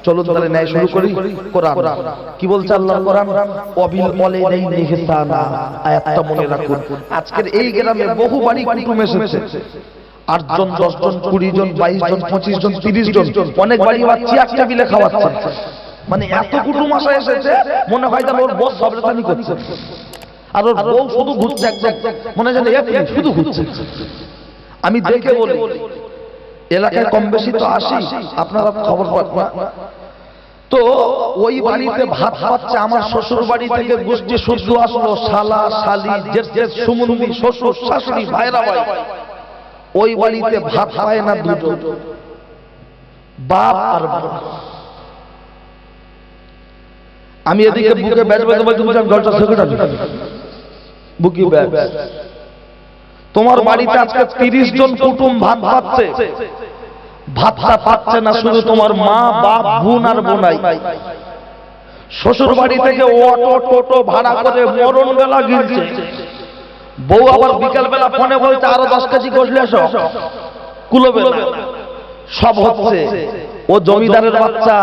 চলুন তাহলে ন্যায় শুরু করি। কোরআন কি বলছে আল্লাহর কোরআন? ওয়াবিল ওয়ালিদাইনি ইহসানা, আয়াতটা মনে রাখুন। আজকের এই গ্রামে বহু বাড়ি কুটুম এসেছে, 8 জন 10 জন 20 জন 22 জন 25 জন 30 জন, অনেক বাড়ি বাচ্চা এক টেবিলে খাওয়াচ্ছে। মানে এত কুটুম আসা এসেছে, মনে হয় যেন ওর বস সবরাতানি করছে, আর ওর বউ শুধু ঘুরছে, একদম মনে হয় যেন শুধু ঘুরছে। আমি দেখে বলি, এলাকায় কম বেশি তো আসি, আপনারা খবর পান। তো ওই বাড়িতে ভাত পাচ্ছে, আমার শ্বশুর বাড়ি থেকে গোষ্ঠী সূর্য আসলো, শালা শালি জেঠ সুমন্দি শ্বশুর শাশুড়ি ভাইরা ভাই, ওই বাড়িতে ভাত পায় না দুজন, বাপ আর মা। আমি এদিকে বুকে ব্যাজ বেঁধে বলছি, গলটা সেক্রেটারি বুকি ব্যাজ, তোমার বাড়িতে আজকে 30 জন কুটুম ভাত পাচ্ছে, ভাতটা পাচ্ছে না শুধু তোমার মা বাপ বোন আর বোনাই। শ্বশুর বাড়ি থেকে অটো টোটো ভাড়া করে মরণ বেলা গিলছে, বউ আবার বিকেল বেলা ফোনে বলছে আরো 10 কেজি গোশত এসো, কুলোবে না। সব হচ্ছে ও জমিদারের বাচ্চা,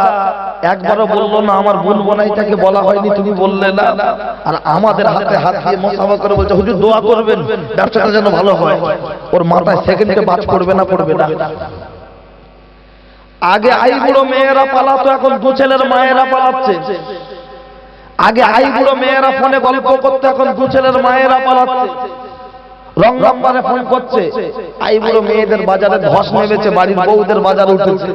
একবারও বললো না আমার বোন বোনাইটাকে বলা হয়নি, তুমি বললে না। আর আমাদের হাতে হাত দিয়ে মোসাফা করে বলছে হুজুর দোয়া করবেন ব্যবসাটা যেন ভালো হয়। ওর মাথায় সেকেন্ডে বাজ করবে না, করবে না। আগে আইবুড়ো মেয়েরা পালাতো, এখন দু ছেলের মায়েরা পালাচ্ছে। আগে আইবুড়ো মেয়েরা ফোনে গল্প করতে, এখন দু ছেলের মায়েরা পালাচ্ছে। রং নাম্বারে ফোন করছে, আইবুড়ো মেয়েদের বাজারে ধস নেমেছে, বাড়ির বউদের বাজারে উঠেছে।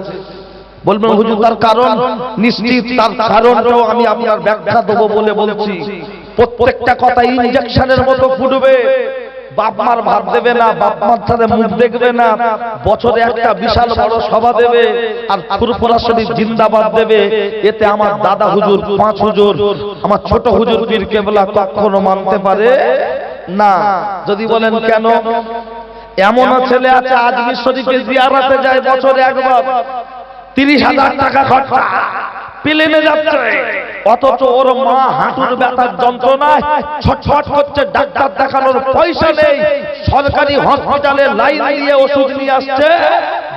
বলবেন হুজুর তার কারণ? নিশ্চিত তার কারণটাও আমি আপনার ব্যাখ্যা দেবো বলে বলছি। প্রত্যেকটা কথা ইনজেকশনের মতো ফুটবে। বাপ মার ভাত দেবে না, বাপ মার সাথে মুখ দেখবে না, বছরে একটা বিশাল বড় সভা দেবে আর ফুরফুরা শরীফ জিন্দাবাদ দেবে। এতে আমার দাদা হুজুর, 5 হুজুর, আমার ছোট হুজুর পীর কেবলা কখনো মানতে পারে না। যদি বলেন কেন? এমনও ছেলে আছে আজমির শরীফে জিয়ারতে যায় বছরে একবার, 30,000 টাকা খরচা, প্লেনে যাচ্ছে, অথচ ওর মা হাঁটুর ব্যথার যন্ত্রণায় ছটফট করছে, ডাক্তার দেখানোর পয়সা নেই, সরকারি হসপিটালে লাইন দিয়ে ওষুধ নিয়ে আসছে,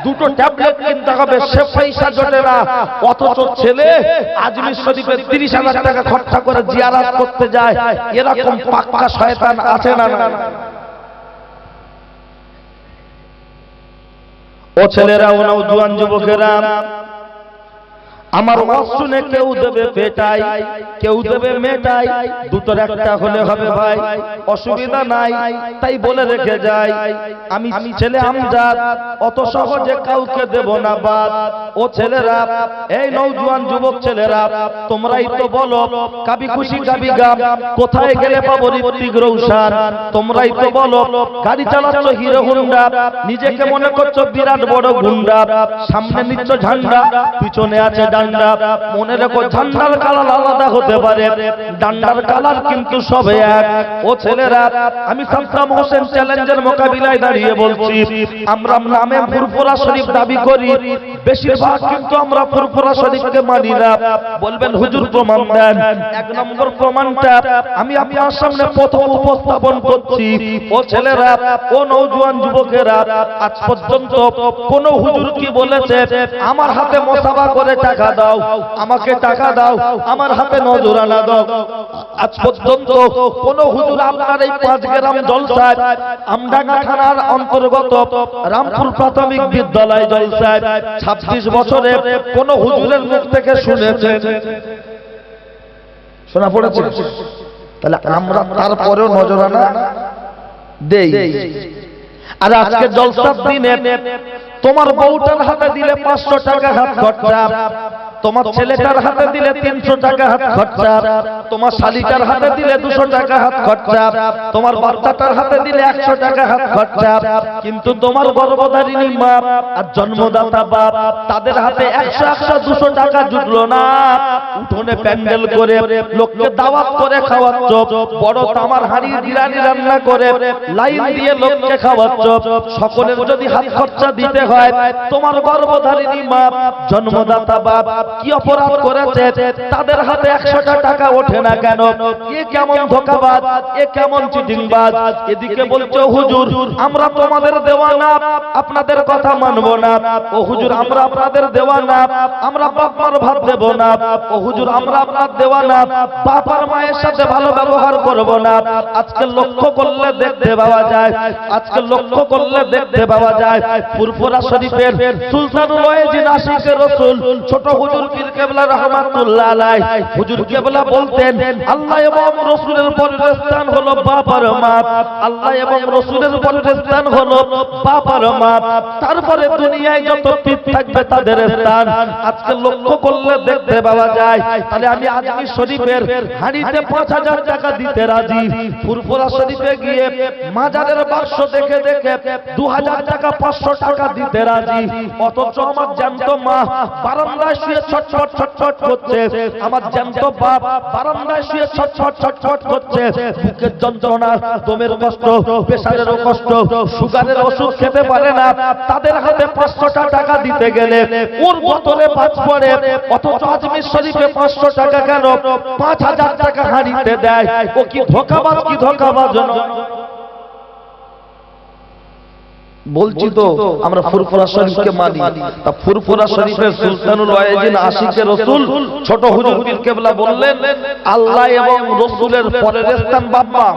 2টো ট্যাবলেট কিনতে হবে, সে পয়সা জোটে না। অথচ ছেলে আজমির শরীফে 30,000 টাকা খরচা করে জিয়ারত করতে যায়। এরকম পাক্কা শয়তান আছে না? ও ছেলেরা, ও নওজোয়ান যুবকেরা, আমার ওয়াজ শুনে কেউ দেবে পেটাই, কেউ দেবে মেটাই, দুটোর একটা হলে হবে ভাই, অসুবিধা নাই। তাই বলে রেখে যাই, আমি ছেলে আমজাদ, অত সহজে কাউকে দেব না বাদ। ও ছেলেরা, এই নওজোয়ান যুবক ছেলেরা, তোমরাই তো বলো কাবি খুশি কাবি গাম, কোথায় গেলে পাবো ঋত্বিক রোশন? তোমরাই তো বলো গাড়ি চালাচ্ছ হিরো হোন্ডা, নিজেকে মনে করছো বিরাট বড় গুন্ডা, সামনে নিচ্ছ ঝান্ডা, পিছনে আছে ডান্ডা। মনে রেখো ঝান্ডার কালার আলাদা হতে পারে, ডান্ডার কালার কিন্তু সব এক। ও ছেলেরা, আমি সাদ্দাম হোসেন চ্যালেঞ্জের মোকাবিলায় দাঁড়িয়ে বলছি, আমরা নামে ফুরফুরা শরীফ দাবি করি, বেশিরভাগ কিন্তু আমরা ফুরফুরা শরীফকে মানি না। বলবেন হুজুর প্রমাণ দেন। 1 নম্বর প্রমাণটা আমি আপনার সামনে প্রথম উপস্থাপন করছি। ও ছেলেরা, ও নওজোয়ান যুবকেরা, আজ পর্যন্ত কোন হুজুর কি বলেছে আমার হাতে মোসাফা করে টাকা দাও, আমাকে টাকা দাও, আমার হাতে নজরানা দাও? আজ পর্যন্ত কোন হুজুর আপনার এই 5 গ্রাম জলসায়, আমডাঙ্গা থানার অন্তর্গত রামপুর প্রাথমিক বিদ্যালয় জলসায় 26 বছরে কোন হুজুরের মুখ থেকে শুনেছেন? শোনা পড়েছে? তাহলে আমরা তারপরেও নজরানা দেই। আর আজকে জলসার দিনে তোমার বউটার হাতে দিলে 500 টাকা হাত খরচা, তোমার ছেলেটার হাতে দিলে 300 টাকা হাত খরচা, তোমার শালিকার হাতে দিলে 200 টাকা হাত খরচা, তোমার বাচ্চাটার হাতে দিলে 100 টাকা হাত খরচা। কিন্তু তোমার গর্ভধারিণী মা আর জন্মদাতা বাপ, তাদের হাতে 100 200 টাকা জুটলো না। উঠোনে প্যান্ডেল করে লোককে দাওয়াত করে খাওয়াচ্ছ, বড় তামার হাঁড়ি বিরিয়ানি রান্না করে লাইন দিয়ে লোককে খাওয়াচ্ছ। সকলের যদি হাত খরচা দিতে হয়, তোমার গর্ভধারিণী মা, জন্মদাতা বাপ, কি অপরাধ করেছে, তাদের হাতে 100টা টাকা ওঠে না কেন? এ কেমন ধোঁকাবাজ, এ কেমন চিটিংবাজ। এদিকে বলছে হুজুর আমরা তোমাদের দেওয়া না, আপনাদের কথা মানবো না। ও হুজুর আমরা আপনাদের দেওয়া না, আমরা বাপ মার ভাত দেব না। ও হুজুর আমরা আপনার দেওয়া না, বাপ আর মায়ের সাথে ভালো ব্যবহার করব না। আজকে লক্ষ্য করলে দেখতে পাওয়া যায়, আজকে লক্ষ্য করলে দেখতে পাওয়া যায় ফুরফুরা শরীফের সুলতানুল ওয়াইজিন আশিকে রাসূল ছোট হুজুর পীর কেবলা রাহমাতুল্লাহ আলাইহি, হুজুর কেবলা বলতেন আল্লাহ এবং রাসূলের পবিত্র স্থান হলো বাপ আর মা, আল্লাহ এবং রাসূলের পবিত্র স্থান হলো বাপ আর মা, তারপরে দুনিয়ায় যত পীর থাকবে তাদের স্থান। আজকে লক্ষ্য করলে দেখতে পাওয়া যায়। তাহলে আমি আজমির শরীফের হাড়িতে 5000 টাকা দিতে রাজি, ফুরফুরা শরীফে গিয়ে মাজারের বাক্স দেখে দেখে 2000 টাকা 500 টাকা দিতে রাজি, অথচ আমার জ্যান্ত মা বারান্দায় শুয়ে ছটছট ছটছট করছে, আমার জ্যান্ত বাপ বারান্দায় শুয়ে ছটছট ছটছট করছে। বুকের যন্ত্রণা, দমের কষ্ট, প্রেসারেরও কষ্ট, সুগারের ওষুধ খেতে পারে না, তাদের হাতে 500 টাকা দিতে গেলে ওর বোতলে 5 পড়ে, অথচ আজমির শরীফে 500 টাকা কেন 5000 টাকা হারিতে দেয়। ও কি ধোঁকাবাজ, কি ধোঁকাবাজ নয়? বলছি তো আমরা ফুরফুরা শরীফকে মানি। তা ফুরফুরা শরীফের সুলতানুল ওয়াইজিন আশিকে রাসূল ছোট হুজুর পীর কেবলা বললেন আল্লাহ এবং রাসূলের পরের স্থান বাপ মা।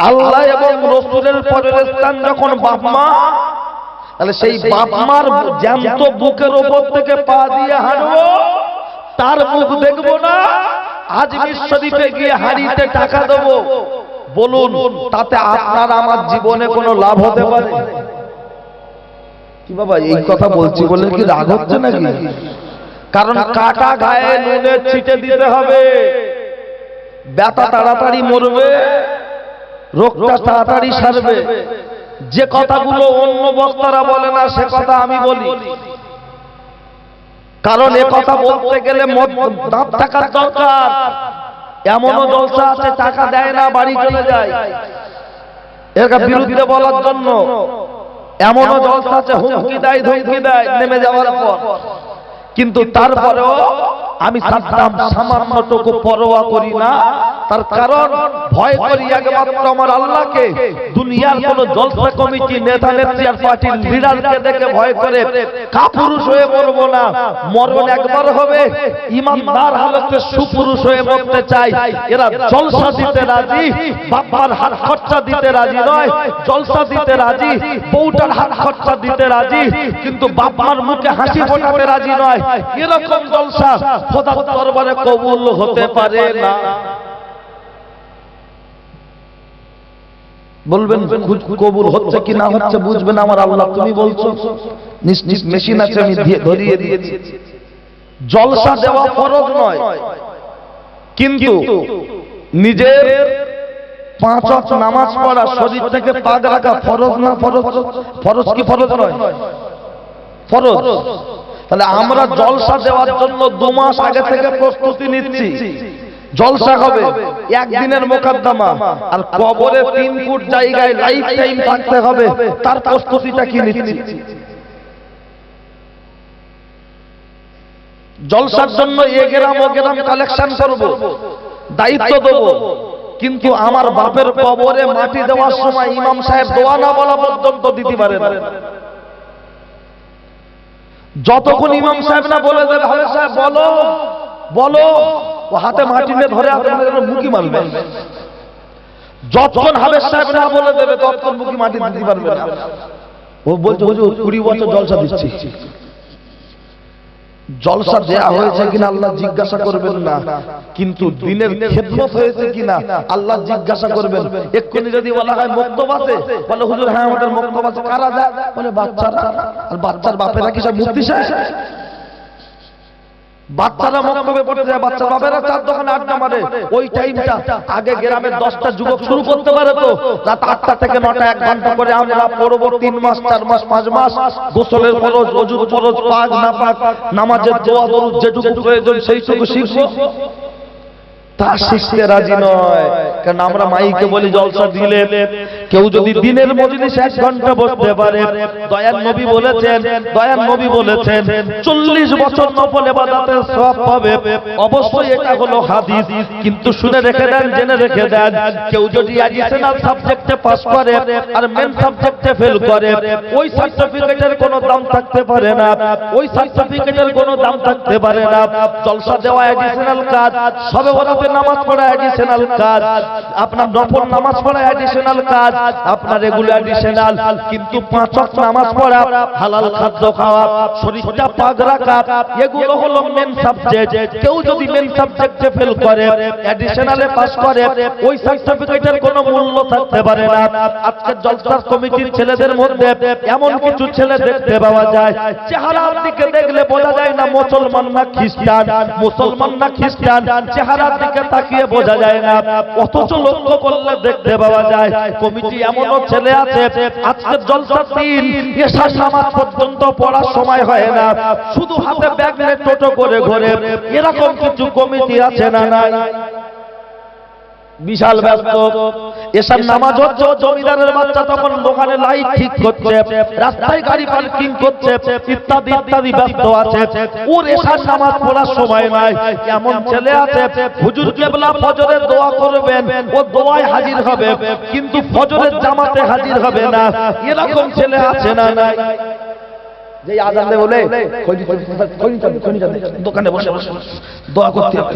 আল্লাহ এবং রাসূলের পরের স্থান যখন বাপ মা, তাহলে সেই বাপ মার জ্যান্ত বুকের উপর থেকে পা দিয়ে হাঁটবো, তার মুখ দেখবো না, আজমির শরীফে গিয়ে হাড়িতে টাকা দেবো। বলুন তাতে আপনার আমার জীবনে কোনো লাভ হতে পারে কি? বাবা এই কথা বলছি বলে কি রাগ হচ্ছে নাকি? কারণ কাটা গায়ে নুনের ছিটে দিতে হবে, ব্যথা তাড়াতাড়ি মরবে, রোগটা তাড়াতাড়ি সারবে। যে কথাগুলো অন্য বক্তারা বলে না সে কথা আমি বলি, কারণ এ কথা বলতে গেলে দাঁত থাকার দরকার। এমনও জলসা আছে টাকা দেয় না, বাড়ি চলে যায়, এর বিরুদ্ধে বলার জন্য। এমনও জলসা আছে হুমকি দেয়, ধমকি দেয় নেমে যাওয়ার পর, কিন্তু তারপরেও আমি সাদ্দাম সামান্যটুকু পরোয়া করি না। তার কারণ ভয় করি একমাত্র আমার আল্লাহকে। দুনিয়ার কোন জলসা কমিটি, নেতা নেত্রী আর পার্টির লিডারকে দেখে ভয় করে কাপুরুষ হয়ে মরবো না। মরণ একবার হবে, ইমানদার হালতে সুপুরুষ হয়ে মরতে চাই। এরা জলসা দিতে রাজি, বাবার হাত খরচা দিতে রাজি নয়, জলসা দিতে রাজি, বউটার হাত খরচা দিতে রাজি, কিন্তু বাবার মুখে হাসি ফোটাতে রাজি নয়। এরকম জলসা খোদার দরবারে কবুল হতে পারে না। বলবেন কবুল হচ্ছে কি না হচ্ছে বুঝবেন আমার আল্লাহ, তুমি বলছো। মেশিন আছে আমি ধরিয়ে দিয়েছি। জলসা দেওয়া ফরজ নয়, কিন্তু নিজের 5 ওয়াক্ত নামাজ পড়া, শরীর থেকে পাক রাখা ফরজ না? ফরজ। ফরজ কি ফরজ নয়? ফরজ। তাহলে আমরা জলসা দেওয়ার জন্য 2 মাস আগে থেকে প্রস্তুতি নিচ্ছি। জলসা হবে একদিনের মোকদ্দমা, আর কবরে 3 ফুট জায়গায় লাইফ টাইম থাকতে হবে, তার প্রস্তুতিটা কি নিচ্ছি? জলসার জন্য এ গ্রাম ও গ্রাম কালেকশন করব, দায়িত্ব দেব, কিন্তু আমার বাপের কবরে মাটি দেওয়ার সময় ইমাম সাহেব দোয়া না বলা পর্যন্ত দিতে পারে না। যতক্ষণ ইমাম সাহেব না বলে দেবে ভালো সাহেব বলো বলো, ও হাতে মাটি নিয়ে ধরে হাতে মুখি মারবে। যতক্ষণ হাবেজ সাহেব না বলে দেবে ততক্ষণ মুখি মাটি দিতে পারবে না। ও বলছে হুজুর 20 বছর জলসা দিচ্ছি। জলসা দেয়া হয়েছে কিনা আল্লাহ জিজ্ঞাসা করবেন না, কিন্তু দিনের খেদমত হয়েছে কিনা আল্লাহ জিজ্ঞাসা করবেন। এক্ষুনি যদি বলা হয় মক্তব আছে, বলে হুজুর হ্যাঁ আমাদের মক্তব আছে, কারা যায়? বলে বাচ্চারা। আর বাচ্চার বাপেরা কি সব মুফতি সাহেব? বাচ্চারা মক্তবে পড়তে যায়, বাচ্চার বাপেরা 4 দোকানে আড্ডা মারে। ওই টাইমটা আগে গ্রামের 10টা যুবক শুরু করতে পারে তো, রাত 8টা থেকে 9টা 1 ঘন্টা করে আমরা পড়ব। 3 মাস 4 মাস 5 মাস গোসলের ফরজ, ওযুর ফরজ, পাক না পাক, নামাজের দোয়া দরুদ যেটুকু প্রয়োজন সেইটুকু শিখব। তা শিখতে রাজি নয়, কারণ আমরা মাইকে বলি জলসা দিলে কেউ যদি দিনের মজলিসে 1 ঘন্টা বসতে পারে, দয়ার নবী বলেছেন 40 বছর নফল ইবাদতের সওয়াব পাবে। অবশ্যই এটা হলো হাদিস, কিন্তু শুনে রেখে দেন, জেনে রেখে দেন, কেউ যদি অ্যাডিশনাল সাবজেক্টে পাস করে আর মেন সাবজেক্টে ফেল করে, ওই সার্টিফিকেটের কোনো দাম থাকতে পারে না, ওই সার্টিফিকেটের কোনো দাম থাকতে পারে না। জলসা দেওয়া অ্যাডিশনাল কাজ, শবে বরাতে নামাজ পড়া অ্যাডিশনাল কাজ, আপনার নফল নামাজ পড়া অ্যাডিশনাল কাজ, আপনার এগুলো অ্যাডিশনাল, কিন্তু 5 ওয়াক্ত নামাজ পড়া, হালাল খাদ্য খাওয়া, শরীরটা পাক রাখা, এগুলো হলো মেন সাবজেক্ট। কেউ যদি মেন সাবজেক্টে ফেল করে, অ্যাডিশনালে পাস করে, ওই সার্টিফিকেটের কোনো মূল্য থাকতে পারে না। আজকে জলসার কমিটির ছেলেদের মধ্যে এমন কিছু ছেলে দেখতে পাওয়া যায়, চেহারার দিকে দেখলে বোঝা যায় না মুসলমান না খ্রিস্টান, মুসলমান না খ্রিস্টান, চেহারার দিকে তাকিয়ে বোঝা যায় না, অথচ লক্ষ্য করলে দেখতে পাওয়া যায় কমিটি এমনও ছেলে আছে, আজকে জলসার দিন এশার নামাজ পর্যন্ত পড়ার সময় হয় না, শুধু হাতে ব্যাগ নিয়ে টোটো করে ঘোরে। এরকম কিছু কমিটি আছে না নাই? বিশাল ব্যস্ত, এসব নামাজ হচ্ছে, জমিদারের বাচ্চা তখন দোকানে লাইট ঠিক করছে, রাস্তায় গাড়ি পার্কিং করছে, ইত্যাদি ইত্যাদি ব্যস্ত আছে, ওর এসব নামাজ পড়ার সময় নাই। এমন ছেলে আছে, হুজুর কেবলা ফজরের দোয়া করবেন, ও দোয়ায় হাজির হবে, কিন্তু ফজরের জামাতে হাজির হবে না। এরকম ছেলে আছে না নাই? যে আজান দেয় বলে দোকানে বসে বসে দোয়া করতে হবে।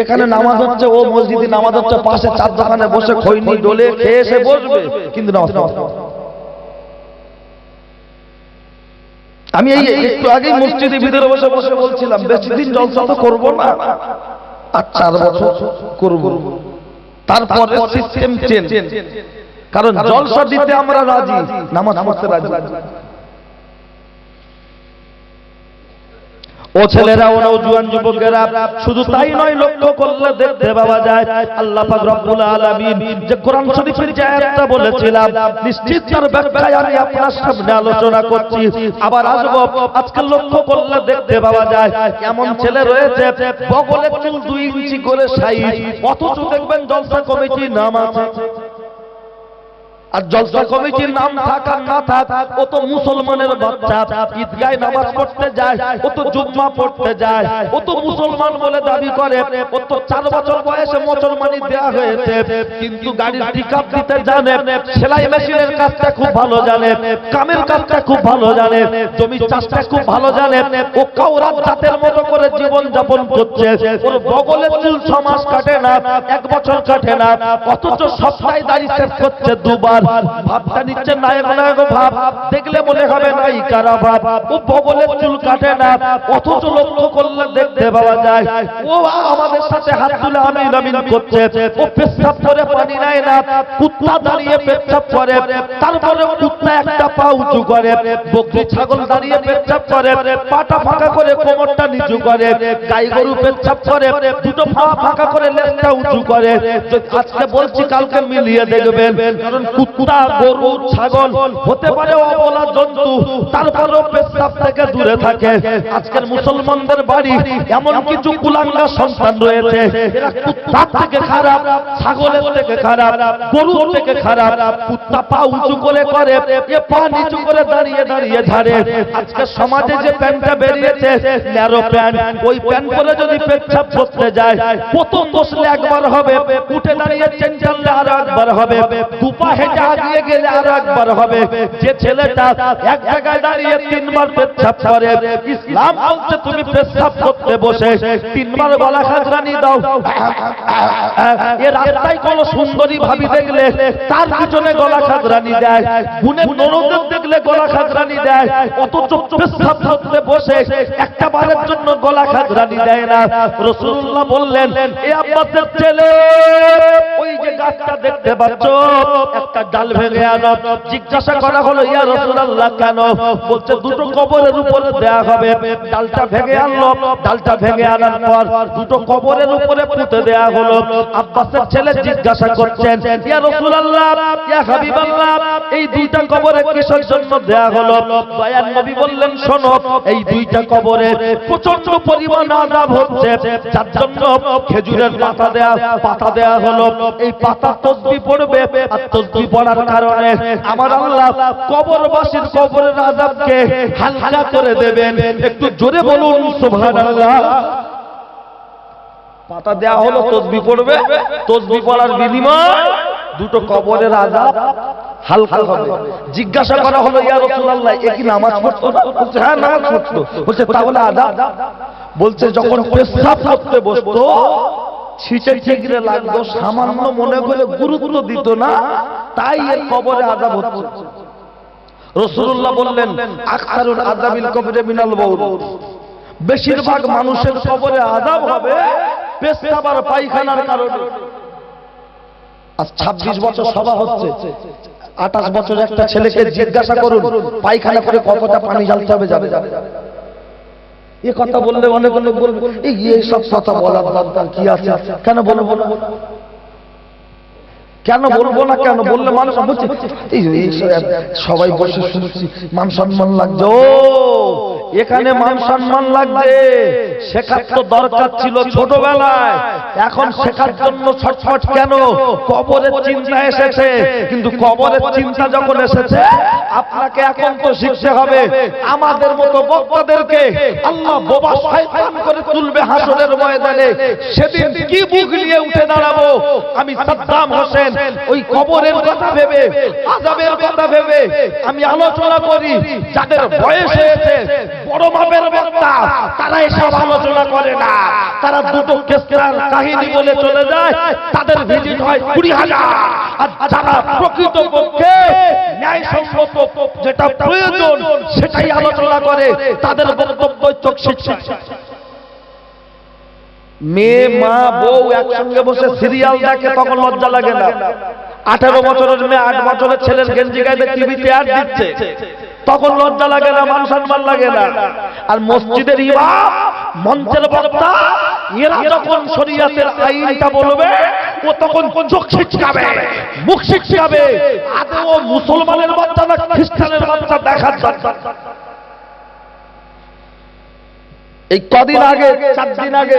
এখানে নামাজ হচ্ছে, ও মসজিদে নামাজ হচ্ছে, পাশে 4 দোকানে বসে খৈনি ডলে খেয়ে এসে বসবে, কিন্তু নামাজ। আমি এই একটু আগেই মসজিদের ভিতরে বসে বসে বলছিলাম, বেশি দিন জলসা তো করবো না, আর 4 বছর করবো, তারপরে সিস্টেম চেঞ্জ। কারণ জলসা দিতে আমরা রাজি, নামাজ পড়তে রাজি। ও ছেলেরা, ও নওজোয়ান যুবকেরা, শুধু তাই নয়, লক্ষ্য করলে দেখতে পাওয়া যায় আল্লাহ পাক রব্বুল আলামিন যে কোরআন শরীফের যে আয়াতটা বলেছিলাম, নিশ্চিত তার ব্যাখ্যায় আমি আপনার সামনে আলোচনা করছি। আবার আসবো, আজকে লক্ষ্য করলে দেখতে পাওয়া যায় এমন ছেলে রয়েছে, বগলের চুল 2 ইঞ্চি করে সাইজ, অথচ দেখবেন জলসা কমিটির নাম আছে। আর জলসা কমিটির নাম থাক আর না থাক, ও তো মুসলমানের বাচ্চা, ঈদগাহে নামাজ পড়তে যায়, ও তো জুম্মা পড়তে যায়, ও তো মুসলমান বলে দাবি করে, ও তো 4 বছর বয়সে মুসলমানি দেয়া হয়েছে, কিন্তু গাড়ির পিকআপ দিতে জানে, সেলাই মেশিনের কাজটা খুব ভালো জানে, কামের কাজটা খুব ভালো জানে, জমি চাষটা খুব ভালো জানে, ও কাউরাত জাতের মতো করে জীবন যাপন করছে। ওর বগলের চুল 6 মাস কাটে না, 1 বছর কাটে না, অথচ সপ্তাহে দাড়ি শেভ করছে 2 বার। ভাবটা নিচ্ছে নায়ক নায়ক ভাব, দেখলে মনে হবে নায়িকারা ভাব। ও বগলের চুল কাটে না, অথচ লক্ষ্য করলে দেখতে পাওয়া যায় ও আমাদের সাথে হাত তুলে আমিন আমিন করছে। ও পেশাব করে পানি নেয় না, কুত্তা দাঁড়িয়ে পেশাব করে, তারপরে কুত্তা একটা পা উঁচু করে, বকরি ছাগল দাঁড়িয়ে পেশাব করে, পাটা ফাঁকা করে কোমরটা নিচু করে, গাই গরু পেশাব করে, দুটো পা ফাঁকা করে লেজটা উঁচু করে। আজকে বলছি, কালকে মিলিয়ে দেখবেন, কারণ কুত্তা গরু ছাগল হতে পারে অবলা জন্তু, তারপরেও পেশাব থেকে দূরে থাকে। আজকের মুসলমানদের বাড়ি এমন কিছু কুলাঙ্গা সন্তান রয়েছে, এরা কুত্তার থেকে খারাপ, ছাগলের থেকে খারাপ, গরুর থেকে খারাপ। কুত্তা পা উঁচু করে করে, এ পা নিচু করে দাঁড়িয়ে দাঁড়িয়ে ঝাড়ে। আজকে সমাজে যে প্যান্টটা বেরিয়েছে ন্যারো প্যান্ট, ওই প্যান্ট পরে যদি পেচ্ছাপ করতে যায়, প্রথম বসলে একবার হবে, উঠে দাঁড়িয়ে চেন চাললে আরো একবার হবে, দুপা হেঁটে আগিয়ে গেলে আরো একবার হবে। যে ছেলেটা এক জায়গায় দাঁড়িয়ে 3 বার পেচ্ছাপ করে, ইসলাম বলছে তুমি পেচ্ছাপ করতে বসে 3 বার গলা খাজরানি দাও। এ রাস্তায় কোন সুন্দরী ভাবি দেখলে তার পিছনে গলা খাজরানি দেয়, গুণের ননদের দেখলে গলা খাজরানি দেয়, অথচ পেচ্ছাপ করতে বসে একটা বারের জন্য গলা খাজরানি দেয় না। রাসূলুল্লাহ বললেন, এ আব্বাসের ছেলে, ওই যে গাছটা দেখতে পাচ্ছ, একটা ডাল ভেঙে আনো। জিজ্ঞাসা করা হলো, ইয়া রাসূলুল্লাহ কেন? বলছে, 2টো কবরের উপরে দেয়া হবে। ডালটা ভেঙে আনলো, ডালটা ভেঙে আনার পর 2টো কবরের উপরে পুঁতে দেয়া হলো। আব্বাসের ছেলে জিজ্ঞাসা করছেন, ইয়া রাসূলুল্লাহ, ইয়া হাবিবাল্লাহ, এই 2টা কবরে কিসের জন্য দেয়া হলো? দয়ার নবী বললেন, শোনো, এই 2টা কবরে প্রচন্ড পরিমাণ আযাব হচ্ছে, যার জন্য খেজুরের পাতা দেয়া হলো। এই পাতা তসবিহ পড়বে, আর তসবিহ পড়ার কারণে আমার আল্লাহ কবরবাসীর কবরের আযাবকে হালকা করে দেবেন। একটু জোরে বলুন সুবহানাল্লাহ। পাতা দেয়া হলো, তসবিহ পড়বে, তসবিহ পড়ার বিনিময় দুটো কবরের আযাব হালকা হবে। জিজ্ঞাসা করা হলো, ইয়া রাসূলুল্লাহ, এ কি নামাজ পড়তো না? বলছে হ্যাঁ নামাজ পড়তো। বলছে তাহলে আযাব? বলছে যখন পেশাব করতে বসতো ছিটে ছিটে লাগতো, সামান্য মনে করে গুরুত্ব দিত না, তাই এর কবরে আযাব হচ্ছে। রাসূলুল্লাহ বললেন, আকসারুল আযাবিল কবরে মিনাল বাউল, বেশিরভাগ মানুষের কবরে আযাব হবে পেশাব আর পায়খানার কারণে। আজ 26 বছর সভা হচ্ছে, 28 বছর একটা ছেলেকে জিজ্ঞাসা করুন পায়খানা করে কতটা পানি ঢালতে হবে যাবে। এ কথা বললে অনেক অনেক বলবে এই সব কথা বলার দরকার কি আছে? কেন বলবো না? কেন বলবো না? কেন বললে মানুষ বলছে সবাই বসে শুনছি মান সম্মান লাগছে। ও এখানে মান সম্মান লাগবে, শেখার তো দরকার ছিল ছোটবেলায়, এখন শেখার জন্য ছটফট কেন? কবরের চিন্তা এসেছে, কিন্তু কবরের চিন্তা যখন এসেছে আপনাকে এখন তো শিখতে হবে। আমাদের মতো বক্তাদেরকে আল্লাহ বোবা শয়তান করে তুলবে হাসরের ময়দানে, সেদিন কি মুখ নিয়ে উঠে দাঁড়াবো? আমি সাদ্দাম হোসেন ওই কবরের কথা ভেবে, আযাবের কথা ভেবে আমি আলোচনা করি। যাদের বয়স হয়েছে, বড় মাপের বক্তা, তারা এসব আলোচনা করে না। তারা দুটো কেসরার কাহিনী বলে চলে যায়, তাদের ভিজিট হয় 20,000। আর যারা প্রকৃতপক্ষে ন্যায়সঙ্গত যেটা প্রয়োজন সেটাই আলোচনা করে, তাদের বক্তব্য চোখ শিক্ষা। মেয়ে মা বউ একসঙ্গে বসে সিরিয়াল দেখে, তখন লজ্জা লাগে না? 18 বছরের মেয়ে 8 বছরের ছেলের গেঞ্জি গায়ে টিভিতে অ্যাড দিচ্ছে, তখন লজ্জা লাগে না? মান সম্মান লাগে না? আর মসজিদের ইমাম, মঞ্চের বক্তা, এরা যখন শরীয়তের আইনটা বলবে, ও তখন চোখ ছিটকাবে, মুখ ছিটকাবে। আদৌ ও মুসলমানের বাচ্চা না খ্রিস্টানের বাচ্চা দেখার দরকার। এই কদিন আগে, 4 দিন আগে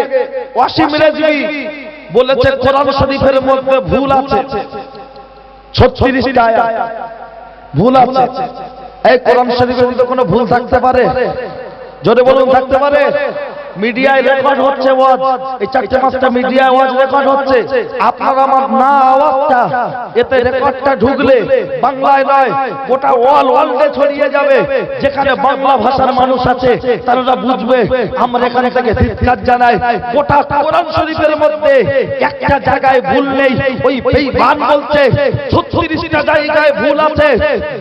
ওয়াসিম রেজভী বলেছে কোরআন শরীফের মধ্যে ভুল আছে, 36টা আয়াত ভুল আছে। এই কোরআন শরীফের মধ্যে কোনো ভুল থাকতে পারে? জোরে বলুন, থাকতে পারে? মিডিয়ায় রেকর্ড হচ্ছে ওয়াজ, এই 4-5টা মিডিয়ায় ওয়াজ রেকর্ড হচ্ছে। আপনার আমার না আওয়াজটা এতে রেকর্ডটা ঢুকলে বাংলায় নয় গোটা ওয়ার্ল্ডে ছড়িয়ে যাবে। যেখানে বাংলা ভাষার মানুষ আছে তারা বুঝবে আমরা এখান থেকে ধিক্কার জানাই। গোটা কোরআন শরীফের মধ্যে একটা জায়গায় ভুল নেই। ওই বেঈমান বলছে 36টা জায়গায় ভুল আছে।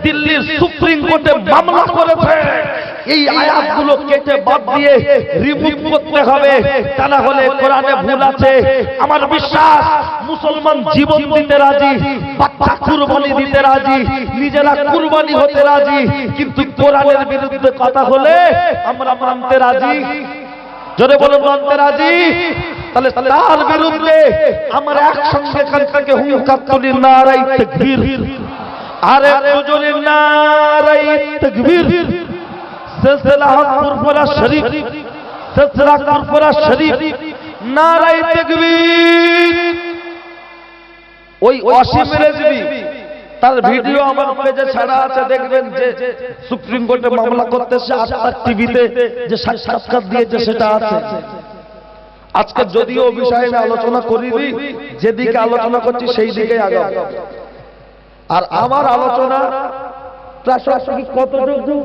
দিল্লির সুপ্রিম কোর্টে মামলা করেছে, এই আয়াতগুলো কেটে বাদ দিয়ে রিমুভ করতে হবে, তা না হলে কোরআনে ভুল আছে। আমার বিশ্বাস মুসলমান জীবন দিতে রাজি, বাচ্চা কুরবানি দিতে রাজি, নিজেরা কুরবানি হতে রাজি, কিন্তু কোরআনের বিরুদ্ধে কথা হলে আমরা মানতে রাজি। জোরে বলুন, মানতে রাজি। তাহলে তার বিরুদ্ধে আমরা একসঙ্গে এখান থেকে হুঙ্কার তুলি, নারাই তাকবীর। আরে জোরে নারাই তাকবীর। সিলসিলা ফুরফুরা শরীফ, সিলসিলা ফুরফুরা শরীফ, নারায়ে তাকবীর। ওই ওয়াসিম রেজভী তার ভিডিও আমার পেজে ছাড়া আছে, দেখবেন যে সুপ্রিম কোর্টে মামলা করতেছে, আর টিভিতে যে সাক্ষাৎকার দিয়েছে সেটা আছে। আজকে যদিও বিষয়ে আমি আলোচনা করিনি, যেদিকে আলোচনা করছি সেই দিকে আগাম। আর আমার আলোচনা প্রাসঙ্গিক কতটুকু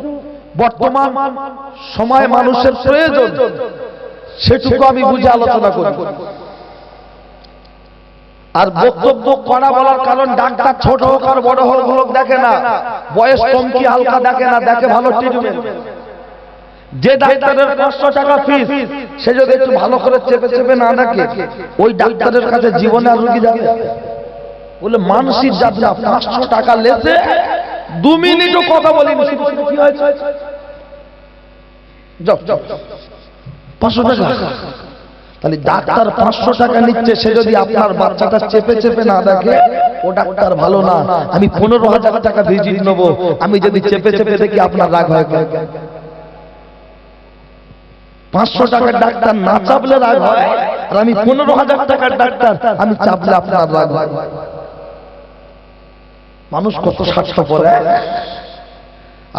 বর্তমান সময় মানুষের প্রয়োজন সেটুকু আমি বুঝে আলোচনা করি। আর বক্তব্য করা বলার কারণ ডাক্তার ছোট হোক আর বড় হোক দেখে না, বয়স কম কি হালকা দেখে না, দেখে ভালো ট্রিটমেন্ট। যে ডাক্তারের 500 টাকা ফিস, সে যদি একটু ভালো করে চেপে চেপে না দেখে, ওই ডাক্তারের কাছে জীবনে আর রোগী যাবে বলে মানসিক যাত্রা। 500 টাকা লেছে, 2 মিনিটও কথা বলিনি, কি হয়েছে? যাও 500 টাকা। তাহলে ডাক্তার 500 টাকা নিচ্ছে, সে যদি আপনার বাচ্চাটা চেপে চেপে না দেখে, ও ডাক্তার ভালো না। আমি 15,000 টাকা ভিজিট নেব, আমি যদি চেপে চেপে দেখি আপনার রাগ হয়। 500 টাকার ডাক্তার না চাপলে রাগ হয়, আর আমি 15,000 টাকার ডাক্তার, আমি চাপলে আপনার রাগ হয়। মানুষ কত স্বার্থপর,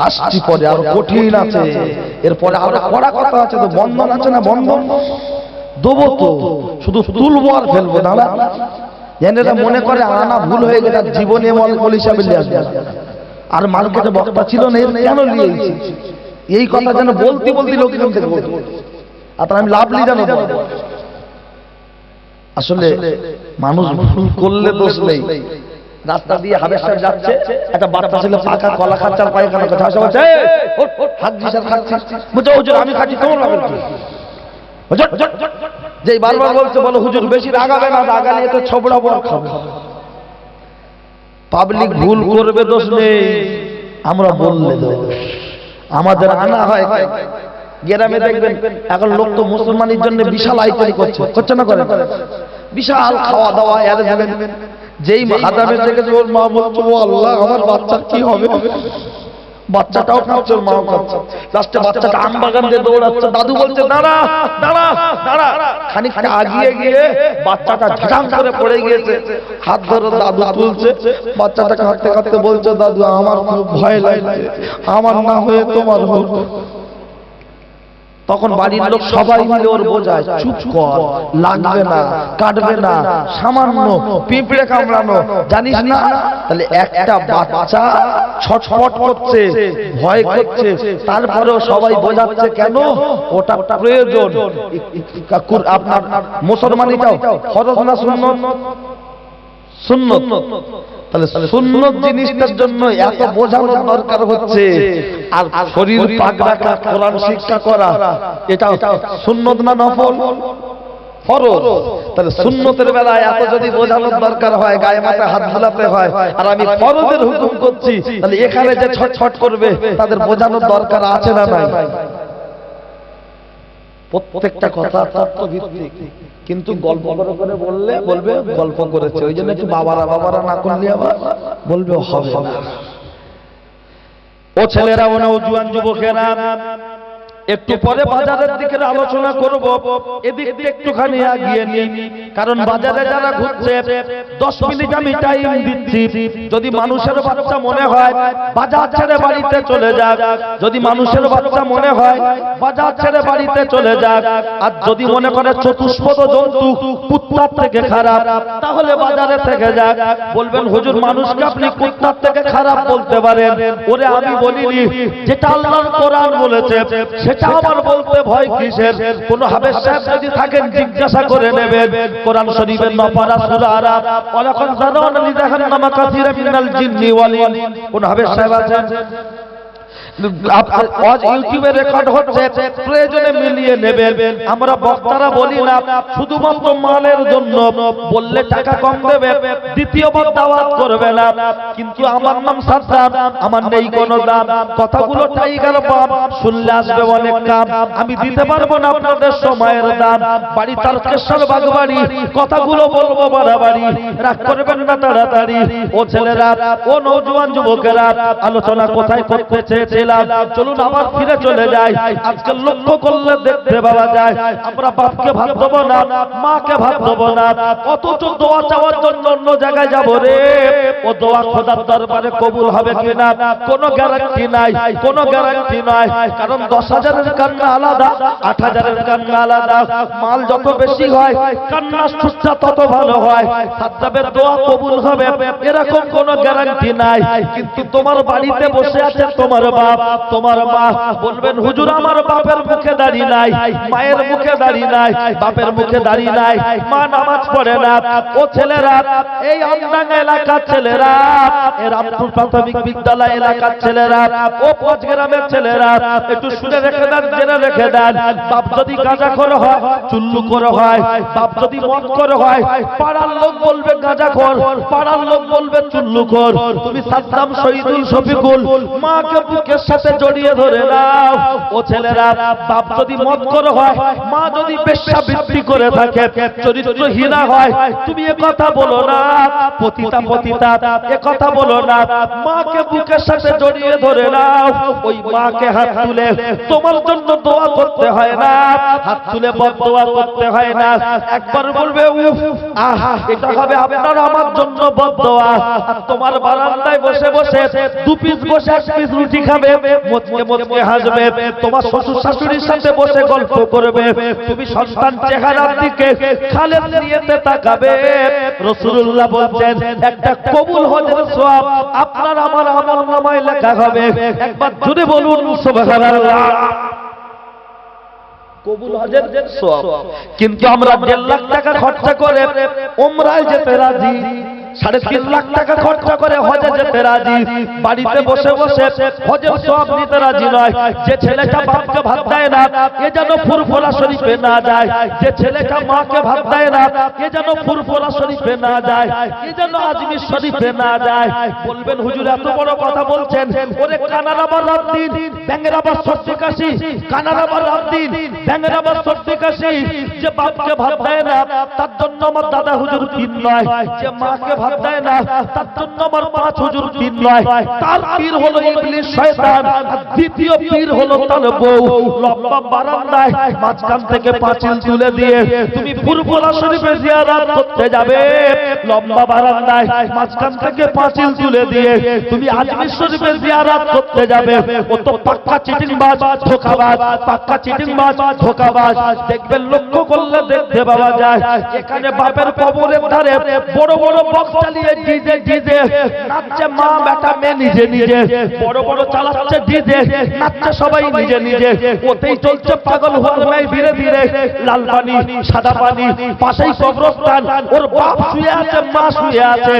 আসছি পরে আর কঠিন আছে, এরপরে আরো কড়া কথা আছে, তো বন্ধন আছে না, বন্ধন দেবো তো, শুধু তুলবো আর ফেলবো না। এরা মনে করে আনা ভুল হয়ে গেছে, জীবনে মল হিসাবে নিয়ে আসবে। আর মার্কেটে বক্তা ছিল না, কেন নিয়েছি এই কথা যেন বলতে বলতে লোকজন থেকে বলতো, আর আমি লাভলি জানো। আসলে মানুষ ভুল করলে দোষ নেই। রাস্তা দিয়ে হাবেশ সাহেব যাচ্ছে, একটা বাচ্চা ছিল পাকা কলা খাচ্ছে আর পায়খানা করছে, আসে বলছে হুজুর আমি খাচ্ছি, কেমন লাগবে? যে বারবার বলছে, বলো হুজুর বেশি রাগাবে না, রাগালে তো ছবড়া বড় খাবে। পাবলিক ভুল করবে দোষ নেই, আমরা বললে দোষ। আমাদের আনা হয় গ্রামে, দেখবেন এখন লোক তো মুসলমানের জন্য বিশাল আইটেম করছে না, করে বিশাল খাওয়া দাওয়া অ্যারেঞ্জমেন্ট। যেই হাজামে থেকে ওর মা বলছে, ও আল্লাহ আমার বাচ্চার কি হবে, বাচ্চাটাও খাচ্ছে ওর মাও খাচ্ছে, লাস্টে বাচ্চাটা আম বাগান দিয়ে দৌড়াচ্ছে, দাদু বলছে দাঁড়া দাঁড়া দাঁড়া, খানিকটা আগিয়ে গিয়ে বাচ্চাটা ঝাঁঝাম করে পড়ে গিয়েছে, হাত ধরে দাদু তুলছে, বাচ্চাটা কাঁদতে কাঁদতে বলছে, দাদু আমার খুব ভয় লাগছে, আমার না হয়ে তোমার হোক। তখন বাড়ির লোক সবাই মিলে ওর বোঝায়, চুপ কর, লাগবে না, কাটবে না, সামান্য পিঁপড়ে কামড়ানো, জানিস না? তাহলে একটা বাচ্চা ছটফট করছে, ভয় করছে, তারপরেও সবাই বোঝাচ্ছে কেন, ওটা প্রয়োজন। আপনার মুসলমানিটাও ফরজ না সুন্নত? সুন্নত। তাহলে সুন্নত জিনিসটার জন্য এত বোঝানোর দরকার হচ্ছে, আর শরীর পাক রাখা, কোরআন শিক্ষা করা, এটা সুন্নত না নফল? ফরজ। তাহলে সুন্নতের বেলায় এত যদি বোঝানোর দরকার হয়, গায়ে মাথায় হাত ঝুলাতে হয়, আর আমি ফরজের হুকুম করছি, তাহলে এখানে যে ছটছট করবে তাদের বোঝানোর দরকার আছে না নাই? প্রত্যেকটা কথা তত্ত্বভিত্তিক, কিন্তু গল্প করে করে বললে বলবে গল্প করেছে, ওই জন্য একটু বাবারা বাবারা না করলে আবার বলবে হবে না। ও ছেলেরা, ও নওজোয়ান যুবকেরা, একটু পরে বাজারের দিকে আলোচনা করব, এদিক দিয়ে একটুখানি এগিয়ে নিই, কারণ বাজারে যারা ঘুরছে 10 মিনিট আমি টাইম দিচ্ছি। যদি মানুষের বাচ্চা মনে হয় বাজার ছেড়ে বাড়িতে চলে যাক, যদি মানুষের বাচ্চা মনে হয় বাজার ছেড়ে বাড়িতে চলে যাক, আর যদি মনে করে চতুষ্পদ জন্তু কুত্তার থেকে খারাপ, তাহলে বাজারে থেকে যাক। বলবেন হুজুর মানুষকে আপনি কুত্তার থেকে খারাপ বলতে পারেন, ওরে আমি বলিনি, যেটা আল্লাহর কোরআন বলেছে সেটা আমার বলতে ভয় কিসের? কোন হাফেজ সাহেব যদি থাকেন জিজ্ঞাসা করে নেবেন, কোরআন শরীফের নপারা সূরা আরাফ, ওয়ালাকাদ যারানা লিজাহান্নামা কাসীরাম মিনাল জিন্নি ওয়াল ইনস, কোন হাফেজ সাহেব আছেন? আজ ইউটিউবে রেকর্ড হচ্ছে, প্রয়োজনে মিলিয়ে নেবেন। আমরা বক্তারা বলি না শুধুমাত্র মালের জন্য, বললে টাকা কম দেবে, দ্বিতীয়বার দাওয়াত করবে না, কিন্তু আমার নাম সাদ্দাম, আমার নেই কোনো দাম, কথাগুলো টাইগার বাপ, শুনলে আসবে অনেক কাম, আমি দিতে পারবো না আপনাদের সময়ের দাম, বাড়ি তারকেশ্বর বাগবাড়ি, কথাগুলো বলবো বাড়াবাড়ি, রাগ করবেন না তাড়াতাড়ি। ও ছেলেরা, ও নওজোয়ান যুবকেরা, আলোচনা কোথায় করতে চেয়েছে? চলুন আবার ফিরে চলে যাই। আজকে লক্ষ্য করলে দেখতে পাওয়া যায় আমরা বাপকে ভাত দেবো না, মাকে ভাত দেবো না, অথচ দোয়া চাওয়ার জন্য অন্য জায়গায় যাবো রে। ও দোয়া খোদার দরবারে কবুল হবে কিনা কোনো গ্যারান্টি নাই, কোনো গ্যারান্টি নাই। কারণ 10,000-এর কান্না আলাদা, 8,000-এর কান্না আলাদা। মাল যত বেশি হয় কান্না সুচ্ছা তত ভালো হয়, সাদ্দামের দোয়া কবুল হবে এরকম কোনো গ্যারান্টি নাই। কিন্তু তোমার বাড়িতে বসে আছে তোমার বাপ, তোমার মা, বলবেন হুজুর আমার বাপের মুখে দাড়ি নাই, মায়ের মুখে দাড়ি নাই, বাপের মুখে দাড়ি নাই, মা নামাজ পড়ে না। ও ছেলেরা, এই আমডাঙ্গা এলাকার ছেলেরা, এই রামপুর প্রাথমিক বিদ্যালয় এলাকার ছেলেরা, ও 5 গ্রামের ছেলেরা, একটু শুনে রেখে দেন, জেনে রেখে দেন। বাপ যদি গাঁজাখোর হয়, চুল্লুখোর হয়, বাপ যদি মদখোর হয়, পাড়ার লোক বলবে গাঁজাখোর, পাড়ার লোক বলবে চুল্লুখোর। তুমি সাদ্দাম, শহীদুল, শফিকুল, মাকে বুকে সাথে জড়িয়ে ধরে নাও। ও ছেলেরা, বাপ যদি মদখোর হয়, মা যদি বেশ্যাবৃত্তি করে থাকে, চরিত্রহীনা হয়, তুমি এ কথা বলো না। পতিতা এ কথা বলো না। মাকে বুকের সাথে জড়িয়ে ধরে নাও। ওই মাকে হাত তুলে তোমার জন্য দোয়া করতে হয় না, হাত তুলে বদদোয়া করতে হয় না। একবার বলবে উফ, আহা, এটা হবে আপনার আমার জন্য বদদোয়া। আর তোমার বারান্দায় বসে বসে দু পিস বসে এক পিস রুটি খাবে, মুচকে মুচকে হাসবে, তোমার শ্বশুর শাশুড়ির সাথে বসে গল্প করবে, তুমি সন্তান চেহারার দিকে খালেদ নিয়েতে তাকাবে। রাসূলুল্লাহ বলছেন একটা কবুল হজের সওয়াব আপনার আমার আমলনামায় লেখা হবে। একবার জোরে বলুন সুবহানাল্লাহ। কবুল হজের সওয়াব। কিন্তু আমরা 1.5 লাখ টাকা খরচা করে উমরায় যেতে রাজি, 3.5 লাখ টাকা খরচা করে হজে যেতে রাজি, বাড়িতে বসে বসে হজের সওয়াব নিতে রাজি নয়। যে ছেলেটা বাপকে ভাত দেয় না, এ যেন ফুরফুরা শরীফে না যায়। যে ছেলেটা মাকে ভাত দেয় না, এ যেন ফুরফুরা শরীফে না যায়, এ যেন আজমির শরীফে না যায়। বলবেন হুজুর এত বড় কথা বলছেন, ওরে কানার আবার রাত দিন, ব্যাঙের আবার সর্দি কাশি, কানার আবার রাত দিন, ব্যাঙের আবার সর্দি কাশি। যে বাপকে ভাত দেয় না, তার জন্য আমার দাদা হুজুর পীর নয়। যে মাকে ভাত দেয় না, তার জন্য আমার 5 হুজুর পীর নয়। তার পীর হলো ইবলিস শয়তান, আর দ্বিতীয় পীর হলো তার বউ। লম্বা বারান্দায় মাঝখান থেকে পাঁচিল তুলে দিয়ে তুমি ফুরফুরা শরীফে জিয়ারত করতে যাবে। লম্বা বারান্দায় মাঝখান থেকে পাঁচিল তুলে দিয়ে তুমি আজমির শরীফে জিয়ারত করতে যাবে। ও তো পাক্কা চিটিংবাজ, ধোঁকাবাজ, পাক্কা চিটিংবাজ, ধোঁকাবাজ। দেখবেন লক্ষ্য করলে দেখতে পাওয়া যায় এখানে বাপের কবরের ধারে বড় বড় বক্স চালিয়ে ডিজে ডিজে নাচছে, মা বেটা মেয়ে নিজে নিজে, বড় বড় চালাচ্ছে ডিজে, নাচছে সবাই নিজে নিজে। ওতেই চলছে পাগল হওয়ার ন্যায় ধীরে ধীরে। লাল পানি, সাদা পানি, পাশেই কবরস্থান, ওর বাপ শুয়ে আছে, মা শুয়ে আছে,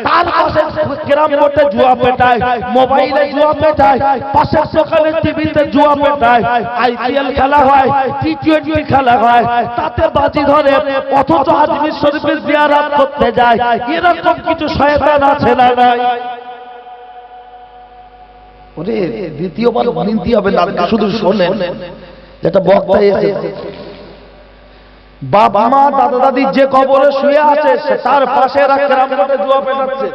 তার পাশে গ্রাম বোর্ডে জুয়া পেটায়, মোবাইলে জুয়া পেটায়, পাশের দোকানে টিভিতে জুয়া পেটায়, আইপিএল খেলা হয়, টি20 খেলা হয়, তাতে বাজি ধরে, অথচ আজমির শরীফে জিয়ারত করতে যায়। এরকম কিছু শয়তান আছে না নাই? ওরে দ্বিতীয়বার বিনতি হবে না, শুধু শোনেন যেটা বক্তা এসেছে। বাপ মা দাদা দাদি যে কবরে শুয়ে আছে, তার পাশে গ্রাম বোর্ডে জুয়া পেটাচ্ছে,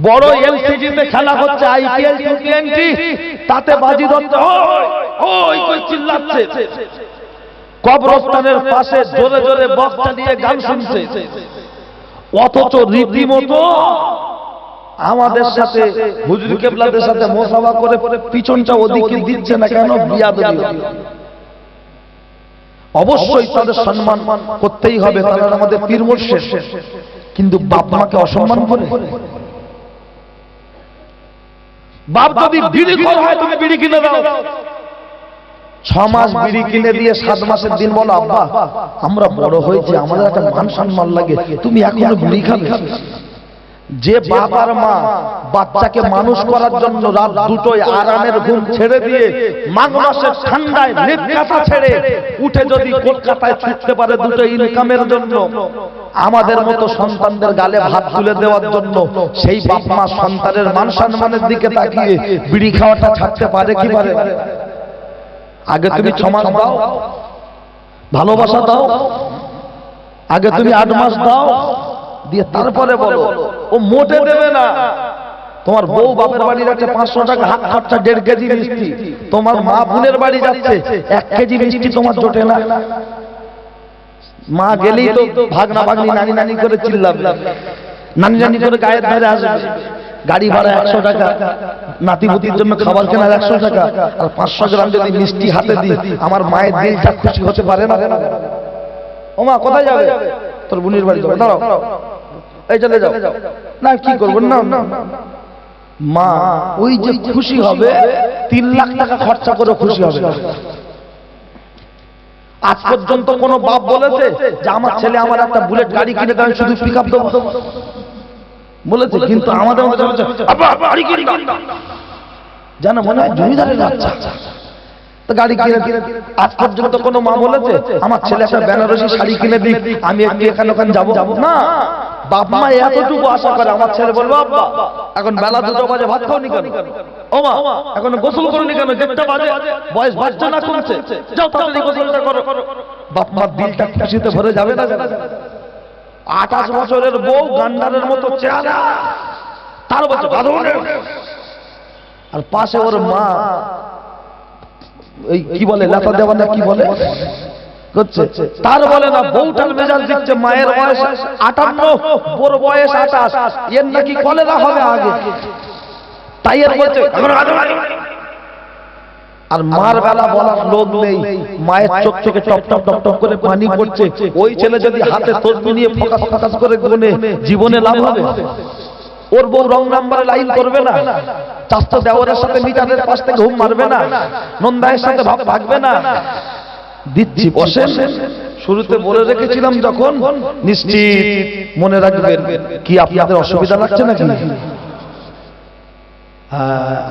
বড় এলসিডিতে খেলা হচ্ছে, আইপিএল টি20, তাতে বাজি ধরতে ওই কই চিল্লাচ্ছে, কবরস্থানের পাশে জোরে জোরে বক্স চালিয়ে গান শুনছে। অথচ রীতিমতো আমাদের সাথে হুজুর কেবলাদের সাথে মোসাফা করে পিছনটা ওদিকে দিচ্ছে না কেন? বিয়াদবি। অবশ্যই তাদের সম্মান করতেই হবে, তারা আমাদের পীর মুর্শিদ। কিন্তু বাপ মাকে অসম্মান করে? বাপ যদি বিড়ি খোর হয়, তুমি বিড়ি কিনে দাও। 6 মাস বিড়ি কিনে দিয়ে 7 মাসের দিন বলো আব্বা আমরা বড় হয়েছি, আমাদের একটা মান সম্মান লাগে, তুমি এখনো বিড়ি খাবে? যে বাপ আর মা বাচ্চাকে মানুষ করার জন্য রাত 2টোয় আরামের ঘুম ছেড়ে দিয়ে মাঘ মাসের ঠান্ডায় লেপ কাটা ছেড়ে উঠে যদি কলকাতায় ছুটতে পারে 2টো ইনকামের জন্য, আমাদের মতো সন্তানদের গালে ভাত তুলে দেওয়ার জন্য, সেই বাপ মা সন্তানের মান সম্মানের দিকে তাকিয়ে বিড়ি খাওয়াটা ছাড়তে পারে কি পারে? আগে তুমি 6 মাস দাও, ভালোবাসা দাও, আগে তুমি 8 মাস দাও, দিয়ে তারপরে বলো। ও মোটে দেবে না। তোমার বউ বাপের বাড়ি যাচ্ছে 500 টাকা হাত খরচা 1.5 কেজি মিষ্টি, তোমার মা বোনের বাড়ি যাচ্ছে 1 কেজি মিষ্টি তোমার জোটে না। মা গেলেই তো ভাগনা ভাগনি নানি নানি করে চিল্লাবে, নানি নানি করে গায়ের ধারে আসবে, গাড়ি ভাড়া 100 টাকা, নাতিপুতির জন্য খাবার কেনার 100 টাকা, আর 500 গ্রাম যদি মিষ্টি হাতে দিই, আমার মায়ের দিলটা খুশি হতে পারে না? ও মা কোথায় যাবে? তোর বোনের বাড়ি যাবে, দাঁড়াও এই চলে যাও না, কি করবো না? মা ওই যে খুশি হবে 3 লাখ টাকা খরচা করে খুশি হবে। আজ পর্যন্ত কোন বাপ বলেছে যে আমার ছেলে আমার একটা বুলেট গাড়ি কিনে দেয়, শুধু পিকআপ দেবো বলেছে? কিন্তু আমাদের জানা মনে হয় জমিদারের বাচ্চা। তো গাড়ি কিনে আজ পর্যন্ত কোনো মা বলেছে আমার ছেলে একটা বেনারসি শাড়ি কিনে দিক, আমি একটু এখানে ওখানে যাবো না। বাপ মা এতটুকু আশা করে আমার ছেলে বলবো আব্বা এখন বেলা 2টা বাজে ভাত খাওনি কেন, ও মা এখন গোসল করনি কেন, 1:30 বাজে, বয়স বাচ্চা না কমছে, যাও তাড়াতাড়ি গোসলটা করো। বাপ মার দিলটা খুশিতে ভরে যাবে না? 28 বছরের বউ গান্ডারের মতো চেহারা, তার বলছে আর পাশে ওর মা এই কি বলে লাফা দেওয়া না কি বলে করছে, তার বলে না বউটার মেজাজ দিচ্ছে, মায়ের বয়স 58, ওর বয়স 28, এর নাকি কলেরা হবে আগে, তাই এর বলছে। আর মার বেলা বলার লোক নেই, মায়ের চোখ থেকে টপ টপ টপ টপ করে পানি পড়ছে। ওই ছেলে যদি হাতে তসবি নিয়ে ফোকাস ফোকাস করে গুনে জীবনে লাভ হবে? ওর বউ রং নাম্বারে লাইন করবে না, চাচা দেওয়ারের সাথে মিটারের পাশ থেকে ঘুম মারবে না, নন্দায়ের সাথে ভাব ভাগবে না। দিচ্ছি বসেন, শুরুতে বলে রেখেছিলাম যখন নিশ্চিত মনে রাখবেন। কি আপনাদের অসুবিধা লাগছে নাকি?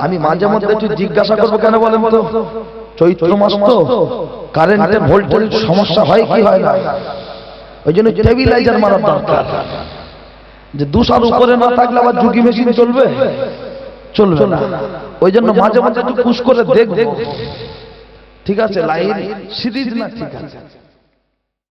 আমি মাঝে মধ্যে একটু জিজ্ঞাসা করবো, কেন বলেন তো? চৈত্র মাস তো কারেন্টের ভোল্টেজ সমস্যা হয় কি হয় না, ওই জন্য স্টেবিলাইজার মারার দরকার। যে 200 উপরে না থাকলে আবার যুগি মেশিন চলবে না, ওই জন্য মাঝে মাঝে একটু পুশ করে দেখবো। ঠিক আছে, লাইন সিরিজ না, ঠিক আছে।